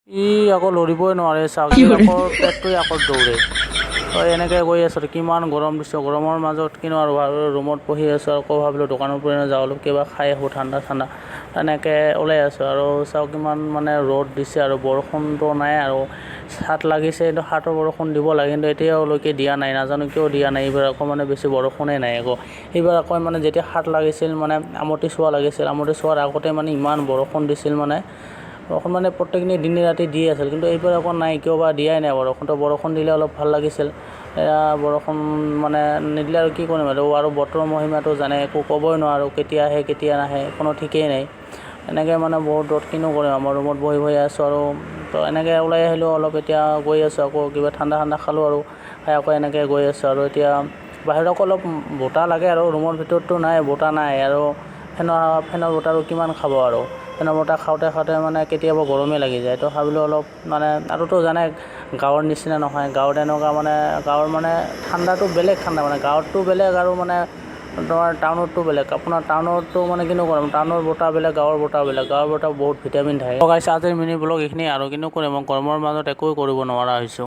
আকৌ লৰিবই নোৱাৰে ছাগলী আকৌ পেটটোৱে আকৌ দৌৰে এনেকৈ গৈ আছোঁ কিমান গৰম দিছে গৰমৰ মাজত কিনো আৰু ৰুমত পঢ়ি আছোঁ আকৌ ভাবিলোঁ দোকানৰ পৰা যাওঁ অলপ কিবা খাই আহোঁ ঠাণ্ডা এনেকৈ ওলাই আছোঁ আৰু চাওঁ কিমান মানে ৰ'দ দিছে আৰু বৰষুণটো নাই আৰু হাত লাগিছে কিন্তু হাতৰ বৰষুণ দিব লাগে কিন্তু এতিয়ালৈকে দিয়া নাই নাজানো কিয় দিয়া নাই এইবাৰ আকৌ মানে বেছি বৰষুণেই নাই আকৌ এইবাৰ আকৌ মানে যেতিয়া হাত লাগিছিল মানে আমতি চোৱা লাগিছিল আমতি চোৱাৰ আগতে মানে ইমান বৰষুণ দিছিল মানে প্ৰত্যেক দিনে ৰাতি দি আছিল কিন্তু এইবাৰ আকৌ নাই কিয় বা দিয়াই নাই বৰষুণ দিলে অলপ ভাল লাগিছিল বৰষুণ মানে নিদিলে আৰু কি কৰিম আৰু বতৰৰ মহিমাটো জানে একো ক'বই নোৱাৰোঁ কেতিয়া আহে কেতিয়া নাহে কোনো ঠিকেই নাই এনেকৈ মানে বহুত ৰ'দ কিনো কৰিম আমাৰ ৰুমত বহি আছোঁ আৰু তো এনেকৈ ওলাই আহিলোঁ অলপ এতিয়া গৈ আছোঁ আকৌ কিবা ঠাণ্ডা খালোঁ আৰু খাই আকৌ এনেকৈ গৈ আছোঁ আৰু এতিয়া বাহিৰত আকৌ অলপ বতাহ লাগে আৰু ৰুমৰ ভিতৰততো নাই বতাহ নাই আৰু ফেনৰ বতাহটো কিমান খাব আৰু ফেনৰ বতাহ খাওঁতে মানে কেতিয়াবা গৰমেই লাগি যায় তো ভাবিলোঁ অলপ মানে আৰুতো জানে গাঁৱৰ নিচিনা নহয় গাঁৱত এনেকুৱা মানে গাঁৱৰ মানে ঠাণ্ডাটো বেলেগ ঠাণ্ডা মানে গাঁৱতটো বেলেগ আৰু মানে তোমাৰ টাউনতটো বেলেগ আপোনাৰ টাউনতটো মানে কিনো কৰিম টাউনৰ বতাহ বেলেগ গাঁৱৰ বতাহ বেলেগ গাঁৱৰ বতাহ বহুত ভিটামিন থাকে লগাইছে আজিৰ মিনি ব্লগ এইখিনি আৰু কিনো কৰিম মই গৰমৰ মাজত একোৱে কৰিব নোৱাৰা হৈছোঁ